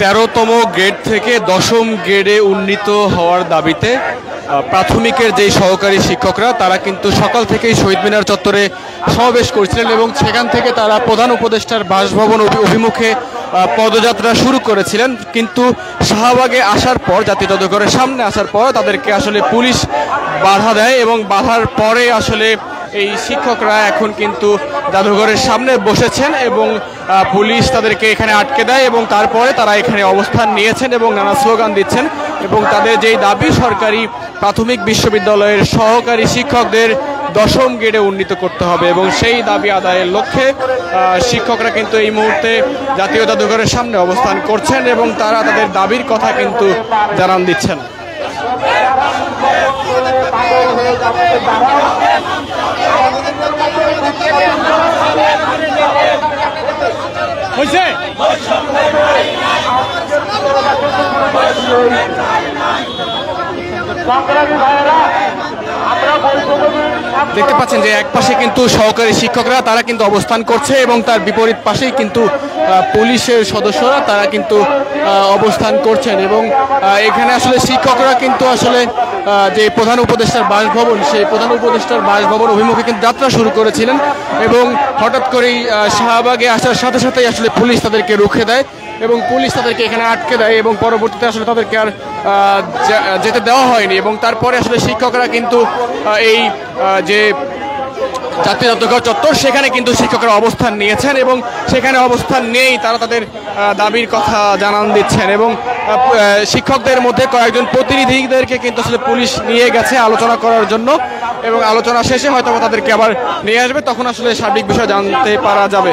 13তম grade থেকে 10ম গ্রেডে উন্নীত হওয়ার দাবিতে প্রাথমিকের যে সহকারী শিক্ষকরা তারা কিন্তু সকাল থেকেই শহীদ মিনার চত্বরে সমাবেশ করেছিলেন এবং সেখান থেকে তারা প্রধান উপদেষ্টার বাসভবন অভিমুখে পদযাত্রা শুরু করেছিলেন। কিন্তু শাহবাগে আসার পর, জাতীয় জাদুঘরের সামনে আসার পর তাদেরকে আসলে পুলিশ বাধা দেয় এবং বাধার পরে আসলে এই শিক্ষকরা এখন কিন্তু জাদুঘরের সামনে বসেছেন এবং পুলিশ তাদেরকে এখানে আটকে দেয় এবং তারপরে তারা এখানে অবস্থান নিয়েছেন এবং নানা স্লোগান দিচ্ছেন এবং তাদের যেই দাবি সরকারি প্রাথমিক বিশ্ববিদ্যালয়ের সহকারী শিক্ষকদের 10ম গ্রেডে উন্নীত করতে হবে এবং সেই দাবি আদায়ের লক্ষ্যে শিক্ষকরা কিন্তু এই মুহূর্তে জাতীয় জাদুঘরের সামনে অবস্থান করছেন এবং তারা তাদের দাবির কথা কিন্তু জানান দিচ্ছেন। দেখতে পাচ্ছেন যে এক পাশে কিন্তু সহকারী শিক্ষকরা তারা কিন্তু অবস্থান করছে এবং তার বিপরীত পাশেই কিন্তু পুলিশের সদস্যরা তারা কিন্তু অবস্থান করছেন এবং এখানে আসলে শিক্ষকরা কিন্তু আসলে যে প্রধান উপদেষ্টার বাসভবন সেই প্রধান উপদেষ্টার বাসভবন অভিমুখে কিন্তু যাত্রা শুরু করেছিলেন এবং হঠাৎ করেই শাহবাগে আসার সাথে সাথেই আসলে পুলিশ তাদেরকে রুখে দেয় এবং পুলিশ তাদেরকে এখানে আটকে দেয় এবং পরবর্তীতে আসলে তাদেরকে আর যেতে দেওয়া হয়নি এবং তারপরে আসলে শিক্ষকরা কিন্তু এই যে জাতীয় জাদুঘর চত্বর সেখানে কিন্তু শিক্ষকরা অবস্থান নিয়েছেন এবং সেখানে অবস্থান নিয়েই তারা তাদের দাবির কথা জানান দিচ্ছেন এবং শিক্ষকদের মধ্যে কয়েকজন প্রতিনিধিদেরকে কিন্তু আসলে পুলিশ নিয়ে গেছে আলোচনা করার জন্য এবং আলোচনা শেষে হয়তো তাদেরকে আবার নিয়ে আসবে, তখন আসলে সার্বিক বিষয় জানতে পারা যাবে।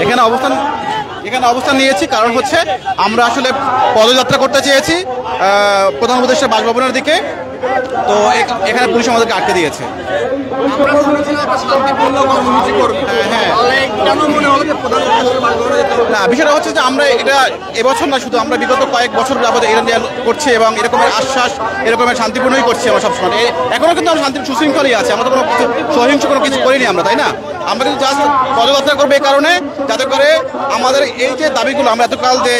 এখানে অবস্থান নিয়েছি কারণ হচ্ছে আমরা আসলে পদযাত্রা করতে চেয়েছি প্রধান উপদেষ্টার বাসভবনের দিকে, তো এখানে পুলিশ আমাদেরকে আটকে দিয়েছে। না, বিষয়টা হচ্ছে যে আমরা এটা এবছর না, শুধু আমরা বিগত কয়েক বছর যাবত এটা নিয়ে করছি এবং এরকমের আশ্বাস এরকমের শান্তিপূর্ণই করছি আমরা সবসময়। এখনো কিন্তু আমরা শান্তি সুশৃঙ্খলই আছে, আমরা তো কোনো সহিংস কোনো কিছু করিনি আমরা, তাই না? আমরা কিন্তু জাস্ট পদযাত্রা করবো এই কারণে যাতে করে আমাদের এই যে দাবিগুলো আমরা এতকাল যে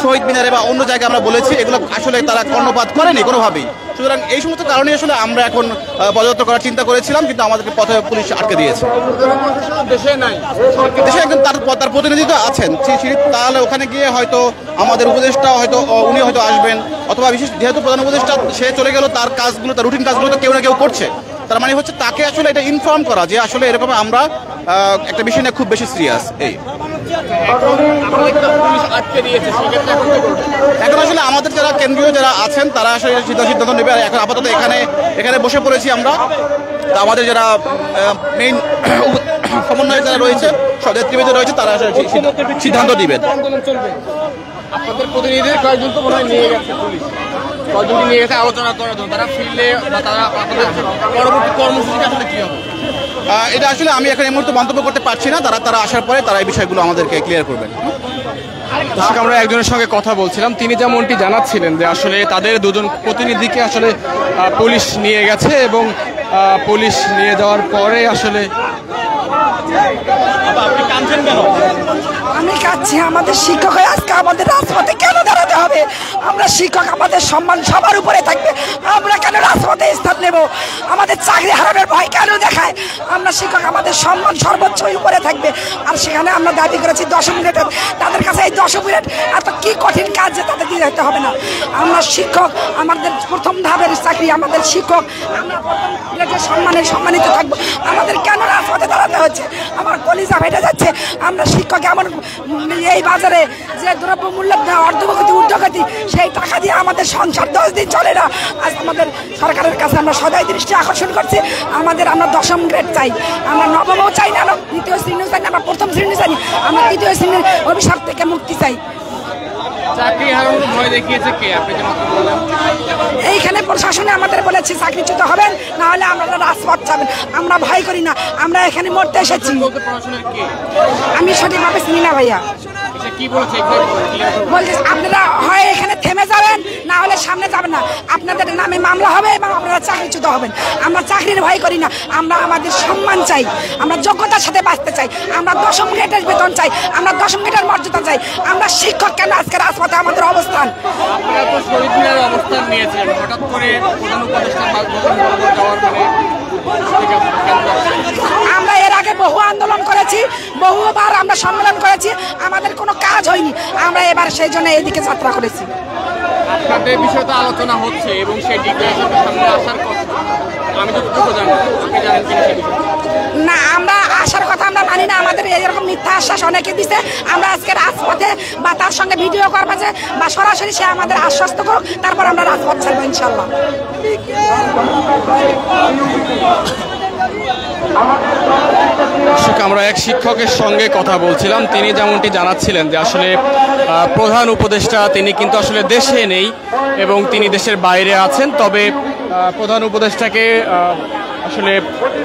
শহীদ মিনারে বা অন্য জায়গায় আমরা বলেছি এগুলো আসলে তারা কর্ণপাত করেনি কোনোভাবেই। সুতরাং এই সমস্ত কারণে আসলে আমরা এখন পদযাত্রা করার চিন্তা করেছিলাম, কিন্তু আমাদেরকে পথে পুলিশ আটকে দিয়েছে। দেশে একজন তার প্রতিনিধি তো আছেন, তাহলে ওখানে গিয়ে হয়তো আমাদের উপদেষ্টা হয়তো উনি হয়তো আসবেন, অথবা বিশেষ যেহেতু প্রধান উপদেষ্টা সে চলে গেল, তার কাজগুলো তার রুটিন কাজগুলো তো কেউ না কেউ করছে, তার মানে হচ্ছে তাকে আসলে এটা ইনফর্ম করা যে আসলে এরকম আমরা একটা বিষয় নিয়ে খুব বেশি সিরিয়াস। এই এখন আসলে আমাদের যারা কেন্দ্রীয় যারা আছেন তারা আসলে সিদ্ধান্ত নেবে। এখন আপাতত এখানে বসে পড়েছি আমরা, আমাদের যারা মেইন সমন্বয় যারা রয়েছে নেতৃবৃন্দ রয়েছে তারা আসলে সিদ্ধান্ত দিবেন। আপনাদের প্রতিনিধিদের কয়েকজন তো মনে হয় নিয়ে গেছে পুলিশ, কয়েকজন নিয়ে গেছে আলোচনা করার জন্য, তারা ফিরলে বা তারা পরবর্তী কর্মসূচি আসলে কি হবে এটা আসলে আমি এখন এই মুহূর্তে মন্তব্য করতে পারছি না। তারা আসার পরে তারা এই বিষয়গুলো আমাদেরকে ক্লিয়ার করবেন। আমরা একজনের সঙ্গে কথা বলছিলাম, তিনি যেমনটি জানাচ্ছিলেন যে আসলে তাদের দুজন প্রতিনিধিকে আসলে পুলিশ নিয়ে গেছে এবং পুলিশ নিয়ে যাওয়ার পরে আসলে আপনি কাঁদছেন কেন? আমি কাঁদছি, আমাদের শিক্ষক হয়ে আজকে আমাদের রাজপথে কেন দাঁড়াতে হবে? আমরা শিক্ষক, আমাদের সম্মান সবার উপরে থাকবে, আমরা কেন রাজপথে স্থান নেব? আমাদের চাকরি হারানোর ভয় কেন দেখায়? আমরা শিক্ষক, আমাদের সম্মান সর্বোচ্চ উপরে থাকবে। আর সেখানে আমরা দাবি করেছি 10ম গ্রেডের, তাদের কাছে এই 10ম গ্রেড এত কি কঠিন কাজ যে তাদের দিয়ে যেতে হবে না। আমরা শিক্ষক, আমাদের প্রথম ধাপের চাকরি, আমাদের শিক্ষক, আমরা প্রথম গ্রেডের সম্মানিত থাকবো। আমাদের কেন রাজপথে দাঁড়াতে হচ্ছে? আমার কলিজা ফেটে যাচ্ছে। আমরা শিক্ষক এমন এই বাজারে যে দ্রব্যমূল্য ঊর্ধ্বগতি, সেই টাকা দিয়ে আমাদের সংসার 10 দিন চলে না। আজ আমাদের সরকারের কাছে আমরা সদাই দৃষ্টি আকর্ষণ করছি, আমরা 10ম গ্রেড চাই, আমরা নবমও চাই না, দ্বিতীয় শ্রেণীও চাই না, আমরা প্রথম শ্রেণী চাই, আমরা তৃতীয় শ্রেণীর অভিশাপ থেকে মুক্তি চাই। চাকরি হারানোর ভয় দেখিয়েছে কে? আপনি যেমন বললেন এইখানে প্রশাসনে আমাদের বলেছে চাকরিচ্যুত হবেন, না হলে আমরা রাজপথ যাবেন। আমরা ভয় করি না, আমরা এখানে মরতে এসেছি। আমি সঠিকভাবে চিনি না ভাইয়া। কি বলছে বলছে আপনারা হয় এখানে থেমে যাবেন, পারবেন না, আপনাদের নামে মামলা হবে এবং আপনারা চাকরিচ্যুত হবেন। আমরা চাকরির ভয় করি না, আমরা আমাদের সম্মান চাই, আমরা যোগ্যতার সাথে বাঁচতে চাই, আমরা 10ম গ্রেডের বেতন চাই, আমরা 10ম গ্রেডের মর্যাদা চাই। আমরা শিক্ষক কেন আজকে রাজপথে আমাদের অবস্থান? আপনারা তো শহীদ মিনারে অবস্থান নিয়েছিলেন, হঠাৎ করে প্রধান উপদেষ্টা বাসভবন যাওয়ার আমরা এর আগে বহু আন্দোলন করেছি, বহুবার আমরা সম্মেলন করেছি, আমাদের কোনো কাজ হয়নি। আমরা এবার সেই জন্য এদিকে যাত্রা করেছি। আপনাদের বিষয়ে তো আলোচনা হচ্ছে এবং সেই ডিক্লারেশন সামনে আসার কথা আমি যতটুকু জানি, আপনি জানেন কিনা সেই বিষয়ে? না, আমরা আসার কথা আমরা মানি না। আমাদের এরকম মিথ্যা আশ্বাস অনেকে দিচ্ছে। আমরা আজকে রাজপথে বা তার সঙ্গে ভিডিও করবো যে বা সরাসরি সে আমাদের আশ্বস্ত করুক, তারপর আমরা রাজপথ ছাড়বো ইনশাল্লাহ। আমরা এক শিক্ষকের সঙ্গে কথা বলছিলাম, তিনি যেমনটি জানাচ্ছিলেন যে আসলে প্রধান উপদেষ্টা তিনি কিন্তু আসলে দেশে নেই এবং তিনি দেশের বাইরে আছেন। তবে প্রধান উপদেষ্টাকে আসলে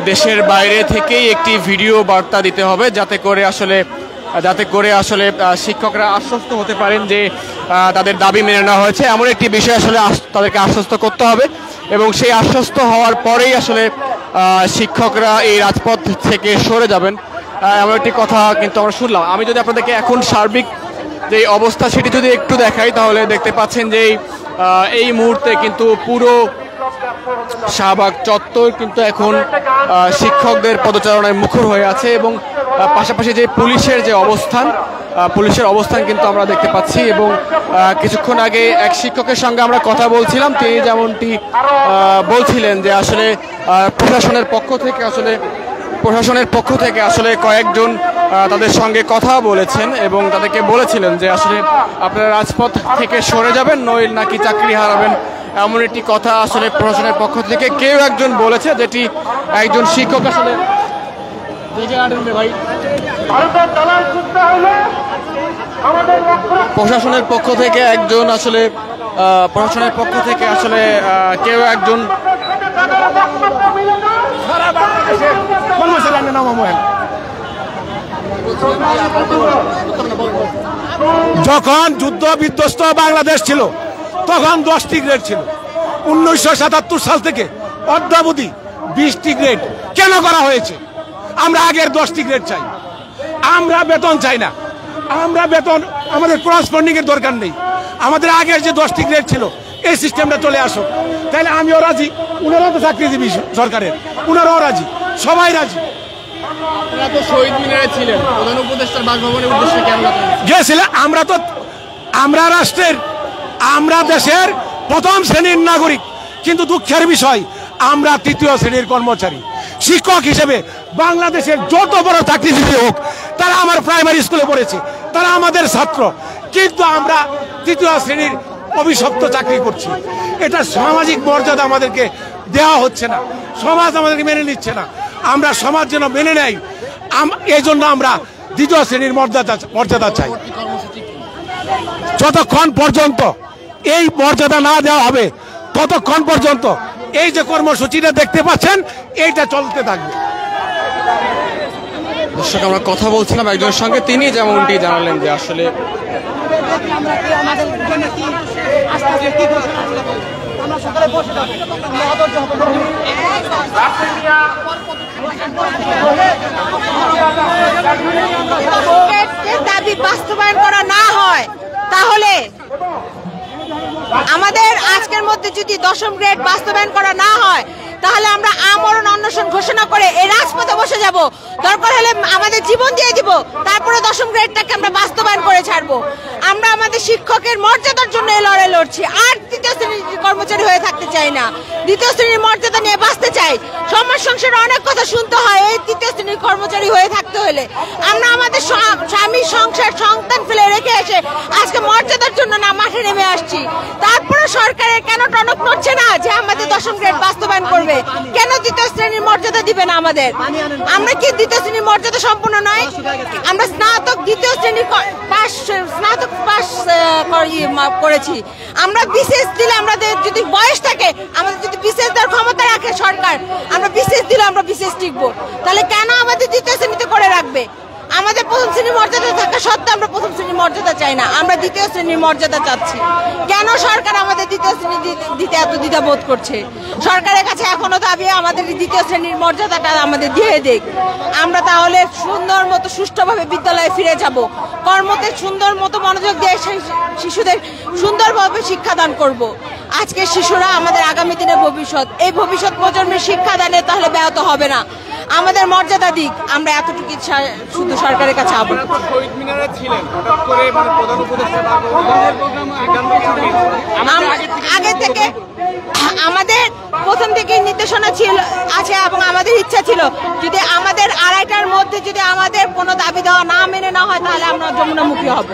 দেশের বাইরে থেকেই একটি ভিডিও বার্তা দিতে হবে, যাতে করে আসলে শিক্ষকরা আশ্বস্ত হতে পারেন যে তাদের দাবি মেনে নেওয়া হয়েছে। এমন একটি বিষয় আসলে তাদেরকে আশ্বস্ত করতে হবে এবং সেই আশ্বস্ত হওয়ার পরেই আসলে শিক্ষকরা এই রাজপথ থেকে সরে যাবেন, এমন একটি কথা কিন্তু আমরা শুনলাম। আমি যদি আপনাদেরকে এখন সার্বিক যে অবস্থা সেটি যদি একটু দেখাই, তাহলে দেখতে পাচ্ছেন যে এই মুহূর্তে কিন্তু পুরো শাহবাগ চত্বর কিন্তু এখন শিক্ষকদের পদচারণায় মুখর হয়ে আছে এবং পাশাপাশি যে পুলিশের অবস্থান কিন্তু আমরা দেখতে পাচ্ছি। এবং কিছুক্ষণ আগে এক শিক্ষকের সঙ্গে আমরা কথা বলছিলাম, তিনি যেমনটি বলছিলেন যে আসলে প্রশাসনের পক্ষ থেকে আসলে কয়েকজন তাদের সঙ্গে কথা বলেছেন এবং তাদেরকে বলেছিলেন যে আসলে আপনারা রাজপথ থেকে সরে যাবেন, নইল নাকি চাকরি হারাবেন, এমন একটি কথা আসলে প্রশাসনের পক্ষ থেকে কেউ একজন বলেছে, যেটি একজন শিক্ষক আসলে প্রশাসনের পক্ষ থেকে কেউ একজন যখন যুদ্ধ বিধ্বস্ত বাংলাদেশ ছিল তখন 10টি গ্রেড ছিল। 1977 সাল থেকে অদ্যাবধি 20টি গ্রেড কেন করা হয়েছে? আমরা আগের 10টি গ্রেড চাই। আমরা বেতন চাই না, আমাদের করসপন্ডিং এর দরকার নেই। আমাদের আগের যে 10টি গ্রেড ছিল এই সিস্টেমটা চলে আসুক, তাহলে আমিও রাজি, উনারাও তো চাকরিজীবী সরকারের, উনারাও রাজি, সবাই রাজি। আপনারা তো শহীদ মিনারে ছিলেন, প্রধান উপদেষ্টার বাসভবনের উদ্দেশ্যে কেন গিয়েছিলেন? আমরা দেশের প্রথম শ্রেণীর নাগরিক, কিন্তু দুঃখের বিষয় আমরা 3য় শ্রেণীর কর্মচারী। শিক্ষক হিসেবে বাংলাদেশের যত বড় চাকরিজীবী হোক, তারা আমার প্রাইমারি স্কুলে পড়েছে, তারা আমাদের ছাত্র, কিন্তু আমরা 3য় শ্রেণীর অভিশপ্ত চাকরি করছি। এটা সামাজিক মর্যাদা আমাদেরকে দেওয়া হচ্ছে না, সমাজ আমাদেরকে মেনে নিচ্ছে না। আমরা সমাজ যেন মেনে নেয়, এই জন্য আমরা 2য় শ্রেণীর মর্যাদা চাই। যতক্ষণ পর্যন্ত এই মর্যাদা না দেওয়া হবে, ততক্ষণ পর্যন্ত এই যে কর্মসূচিটা দেখতে পাচ্ছেন এইটা চলতে থাকবে। দর্শক, আমরা কথা বলছিলাম একজনের সঙ্গে, তিনি যেমনটি জানালেন যে আসলে দাবি বাস্তবায়ন করা না হয়, তাহলে আমাদের আজকের মধ্যে যদি 10ম গ্রেড বাস্তবায়ন করা না হয়, তাহলে আমরা আমরণ অনশন ঘোষণা করে এই রাজপথে বসে যাব। দরকার হলে আমাদের জীবন দিয়ে দিব, তারপরে 10ম গ্রেডটাকে আমরা বাস্তবায়ন করে ছাড়বো। আমরা আমাদের শিক্ষকের মর্যাদার জন্য এই লড়াই লড়ছি, আর 3য় শ্রেণীর কর্মচারী হয়ে থাকতে চাই না। 2য় শ্রেণীর মর্যাদা নিয়ে বাঁচতে চাই। সমাজ সংসারে অনেক কথা শুনতে হয় এই 3য় শ্রেণীর কর্মচারী হয়ে থাকতে হলে। আমরা আমাদের স্বামী, সংসার, সন্তান ফেলে রেখে এসে আজকে মর্যাদার জন্য না মাঠে নেমে আসছি। তারপরে সরকারের কেন টনক নড়ছে না যে আমাদের 10ম গ্রেড বাস্তবায়ন করবে? কেন 3য় শ্রেণীর মর্যাদা দিবে না আমাদের? আমরা কি 2য় শ্রেণীর মর্যাদা সম্পূর্ণ নয়? আমরা স্নাতক 2য় শ্রেণীর স্নাতক পাস করেছি। আমরা বিশেষ দিলে, আমাদের যদি বয়স থাকে, আমাদের যদি বিশেষ দেওয়ার ক্ষমতা রাখে সরকার, আমরা বিশেষ দিলে আমরা বিশেষ টিকবো। তাহলে কেন আমাদের 2য় শ্রেণীতে করে রাখবে? আমাদের প্রথম শ্রেণীর মর্যাদা থাকা সত্ত্বেও আমরা প্রথম শ্রেণীর মর্যাদা চাই না, আমরা দ্বিতীয় শ্রেণীর মর্যাদা চাচ্ছি। কেন সরকার আমাদের দ্বিতীয় শ্রেণী দিতে এত দ্বিধাবোধ করছে? সরকারের কাছে এখনো দাবি আমাদের দ্বিতীয় শ্রেণীর মর্যাদাটা আমাদের দিয়ে দেখ, আমরা তাহলে সুন্দর মতো সুষ্ঠুভাবে বিদ্যালয়ে ফিরে যাব, কর্মতে সুন্দর মতো মনোযোগ দিয়ে শিশুদের সুন্দরভাবে শিক্ষাদান করব। আজকে শিশুরা আমাদের আগামী দিনের ভবিষ্যৎ, এই ভবিষ্যৎ প্রজন্মের শিক্ষাদানে তাহলে ব্যাহত হবে না। আমাদের মর্যাদা দিক, আমরা এতটুকু শুধু সরকারের কাছে আবেদন। আগে থেকে আমাদের প্রথম থেকে নির্দেশনা ছিল আছে এবং আমাদের ইচ্ছা ছিল যদি আমাদের 2:30টার মধ্যে যদি আমাদের কোনো দাবি দেওয়া না মেনে না হয় তাহলে আমরা যমুনামুখী হব।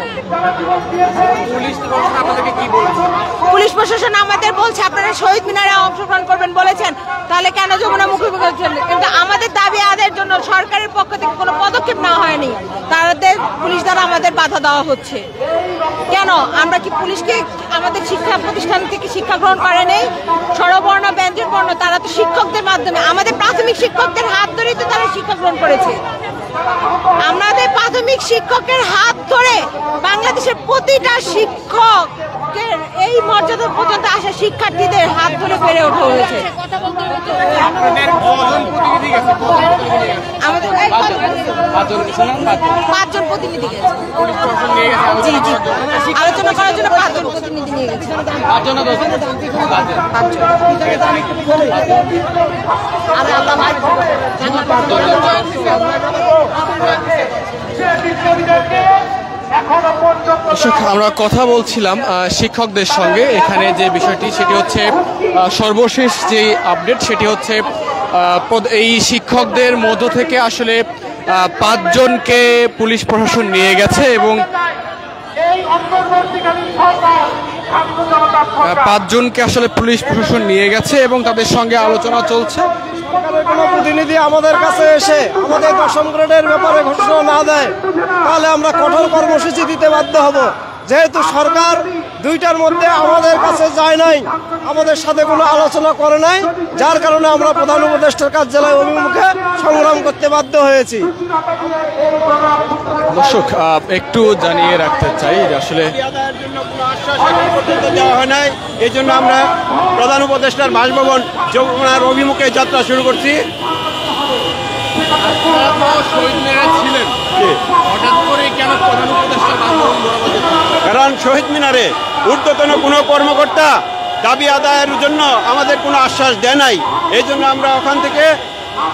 পুলিশ প্রশাসন আমাদের বলছে আপনারা শহীদ মিনারে অংশগ্রহণ করবেন বলেছেন, তাহলে কেন যমুনামুখী বলছেন? কিন্তু আমাদের দাবি আদায়ের জন্য সরকারের পক্ষ থেকে কোনো পদক্ষেপ নেওয়া হয়নি, তাদের পুলিশ দ্বারা আমাদের বাধা দেওয়া হচ্ছে। কেন? আমরা কি পুলিশকে আমাদের শিক্ষা প্রতিষ্ঠান থেকে শিক্ষা গ্রহণ করে নেই? স্বরবর্ণ ব্যঞ্জন বর্ণ তারা তো শিক্ষকদের মাধ্যমে, আমাদের প্রাথমিক শিক্ষকদের হাত ধরেই তো তারা শিক্ষা গ্রহণ করেছে। আমাদের প্রাথমিক শিক্ষকের হাত ধরে বাংলাদেশের প্রতিটা শিক্ষকের এই মর্যাদা পর্যন্ত আসা শিক্ষার্থীদের হাত ধরে বেড়ে ওঠা হয়েছে। আমাদের 5জন প্রতিনিধি গেছে, জি জি, আলোচনা করার জন্য 5জন প্রতিনিধি নিয়ে গেছে। আমরা কথা বলছিলাম শিক্ষকদের সঙ্গে। এখানে যে বিষয়টি সেটি হচ্ছে সর্বশেষ যে আপডেট সেটি হচ্ছে এই শিক্ষকদের মধ্য থেকে আসলে 5 জনকে পুলিশ প্রশাসন নিয়ে গেছে এবং 5 জনকে আসলে পুলিশ প্রশাসন নিয়ে গেছে এবং তাদের সঙ্গে আলোচনা চলছে। কোনো প্রতিনিধি আমাদের কাছে এসে আমাদের 10ম গ্রেডের ব্যাপারে ঘোষণা না দেয় তাহলে আমরা কঠোর কর্মসূচি দিতে বাধ্য হব। যেহেতু সরকার 2টার মধ্যে আমাদের কাছে যায় নাই, আমাদের সাথে কোনো আলোচনা করে নাই, যার কারণে আমরা প্রধান উপদেষ্টার কার্যালয় অভিমুখে সংগ্রাম করতে বাধ্য হয়েছি। দর্শক একটু জানিয়ে রাখতে চাই যে আসলে দেওয়া হয় নাই, এই জন্য আমরা প্রধান উপদেষ্টার বাসভবন যমুনার অভিমুখে যাত্রা শুরু করছি। কারণ শহীদ মিনারে ঊর্ধ্বতন কোনো কর্মকর্তা দাবি আদায়ের জন্য আমাদের কোনো আশ্বাস দেয় নাই, এই জন্য আমরা ওখান থেকে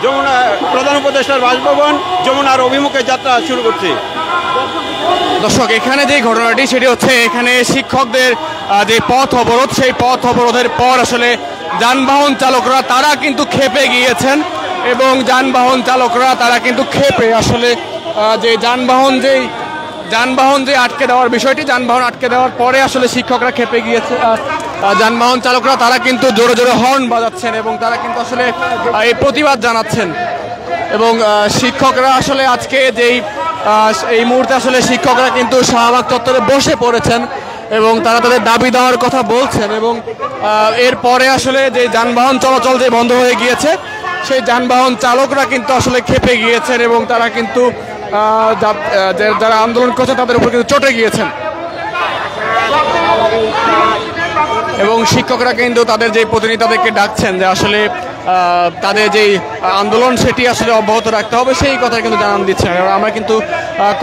যমুনা প্রধান উপদেষ্টার বাসভবন যমুনার অভিমুখে যাত্রা শুরু করছি। দর্শক এখানে যে ঘটনাটি সেটি হচ্ছে এখানে শিক্ষকদের যে পথ অবরোধ, সেই পথ অবরোধের পর আসলে যানবাহন চালকরা তারা কিন্তু ক্ষেপে গিয়েছেন এবং যানবাহন চালকরা তারা কিন্তু ক্ষেপে আসলে যে যানবাহন যে আটকে দেওয়ার বিষয়টি, যানবাহন আটকে দেওয়ার পরে আসলে শিক্ষকরা ক্ষেপে গিয়েছে। যানবাহন চালকরা তারা কিন্তু জোরে জোরে হর্ন বাজাচ্ছেন এবং তারা কিন্তু আসলে এই প্রতিবাদ জানাচ্ছেন এবং শিক্ষকরা আসলে আজকে এই মুহূর্তে আসলে শিক্ষকরা কিন্তু শাহবাগ চত্বরে বসে পড়েছেন এবং তারা তাদের দাবি দেওয়ার কথা বলছেন এবং এরপরে আসলে যে যানবাহন চলাচল যে বন্ধ হয়ে গিয়েছে সেই যানবাহন চালকরা কিন্তু আসলে ক্ষেপে গিয়েছেন এবং তারা কিন্তু যারা আন্দোলন করছে তাদের উপর কিন্তু চটে গিয়েছেন এবং শিক্ষকরা কিন্তু তাদের যে প্রতিনিধি তাদেরকে ডাকছেন যে আসলে তাদের যেই আন্দোলন সেটি আসলে অব্যাহত রাখতে হবে সেই কথা কিন্তু জানান দিচ্ছেন। আমরা কিন্তু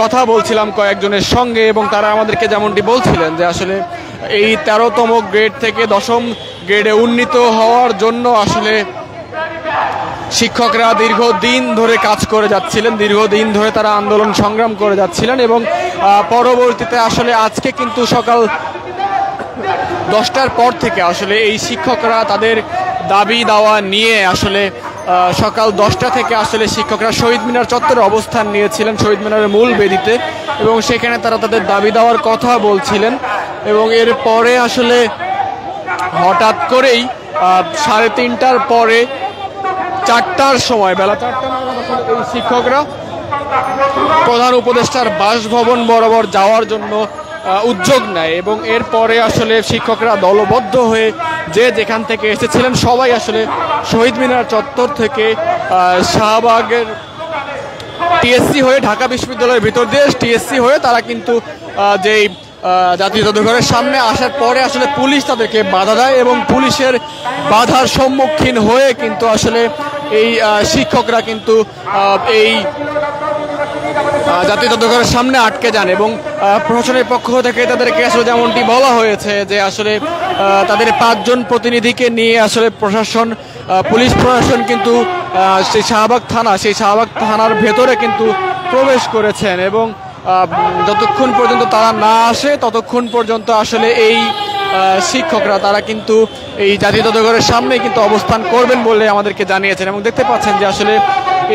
কথা বলছিলাম কয়েকজনের সঙ্গে এবং তারা আমাদেরকে যেমনটি বলছিলেন যে আসলে এই 13তম গ্রেড থেকে 10ম গ্রেডে উন্নীত হওয়ার জন্য আসলে শিক্ষকরা দীর্ঘদিন ধরে কাজ করে যাচ্ছিলেন, দীর্ঘদিন ধরে তারা আন্দোলন সংগ্রাম করে যাচ্ছিলেন এবং পরবর্তীতে আসলে আজকে কিন্তু সকাল 10টার পর থেকে আসলে এই শিক্ষকরা তাদের দাবি দাওয়া নিয়ে আসলে সকাল 10টা থেকে আসলে শিক্ষকরা শহীদ মিনার চত্বরে অবস্থান নিয়েছিলেন, শহীদ মিনারের মূল বেদিতে এবং সেখানে তারা তাদের দাবি দেওয়ার কথা বলছিলেন এবং এরপরে আসলে হঠাৎ করেই 3:30টার পরে 4টার সময় বেলা 4টা নাগাদ আসলে এই শিক্ষকরা প্রধান উপদেষ্টার বাসভবন বরাবর যাওয়ার জন্য উদ্যোগ নেয় এবং এরপরে আসলে শিক্ষকরা দলবদ্ধ হয়ে যে যেখান থেকে এসেছিলেন সবাই আসলে শহীদ মিনার চত্বর থেকে শাহবাগের টিএসসি হয়ে ঢাকা বিশ্ববিদ্যালয়ের ভিতর দিয়ে টিএসসি হয়ে তারা কিন্তু যেই জাতীয় জাদুঘরের সামনে আসার পরে আসলে পুলিশ তাদেরকে বাধা দেয় এবং পুলিশের বাধার সম্মুখীন হয়ে কিন্তু আসলে এই শিক্ষকরা কিন্তু এই জাতীয় জাদুঘরের সামনে আটকে যান এবং প্রশাসনের পক্ষ থেকে তাদেরকে আসলে যেমনটি বলা হয়েছে যে আসলে তাদের 5 জন প্রতিনিধিকে নিয়ে আসলে প্রশাসন পুলিশ প্রশাসন কিন্তু সেই শাহবাগ থানার ভেতরে কিন্তু প্রবেশ করেছেন এবং যতক্ষণ পর্যন্ত তারা না আসে ততক্ষণ পর্যন্ত আসলে এই শিক্ষকরা তারা কিন্তু এই জাতীয় জাদুঘরের সামনে কিন্তু অবস্থান করবেন বলে আমাদেরকে জানিয়েছেন এবং দেখতে পাচ্ছেন যে আসলে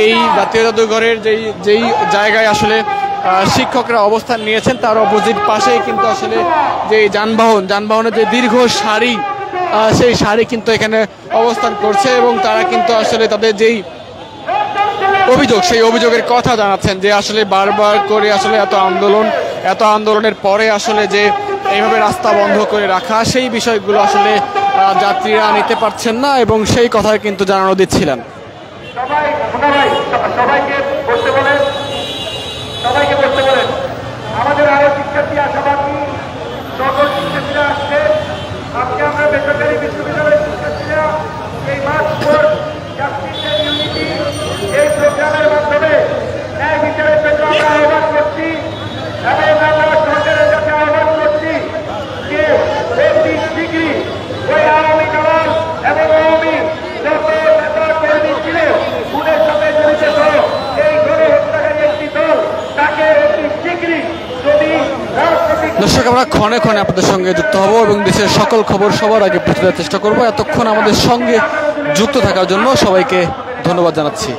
এই জাতীয় জাদুঘরের যেই জায়গায় আসলে শিক্ষকরা অবস্থান নিয়েছেন তার অপোজিট পাশেই কিন্তু আসলে যে যানবাহনের যে দীর্ঘ সারি সেই সারি কিন্তু এখানে অবস্থান করছে এবং তারা কিন্তু আসলে তাদের যেই অভিযোগ সেই অভিযোগের কথা জানাচ্ছেন যে আসলে বারবার করে আসলে এত আন্দোলনের পরে আসলে যে এইভাবে রাস্তা বন্ধ করে রাখা সেই বিষয়গুলো আসলে যাত্রীরা নিতে পারছেন না এবং সেই কথা কিন্তু জানানো দিচ্ছিলেন। আমাদের আরো শিক্ষার্থী আশাবাদী সকল শিক্ষার্থীরা আসছে। আজকে আমরা বেসরকারি বিশ্ববিদ্যালয়ের শিক্ষার্থীরা এই march for justice and unity এই প্রোগ্রামের মাধ্যমে ন্যায় বিচারের জন্য আমরা আহ্বান করছি এবং আমরা সরকারের কাছে আহ্বান করছি যে অতি শীঘ্রই ওই আওয়ামী দল এবং আওয়ামী যত নেতা কর্মী ছিলেন খুনের সাথে জড়িত এই গণহত্যাকারী একটি দল তাকে অতি শীঘ্রই যদি দর্শক আমরা ক্ষণে ক্ষণে আপনাদের সঙ্গে যুক্ত হব এবং দেশের সকল খবর সবার আগে পৌঁছে দেওয়ার চেষ্টা করব। এতক্ষণ আমাদের সঙ্গে যুক্ত থাকার জন্য সবাইকে ধন্যবাদ জানাচ্ছি।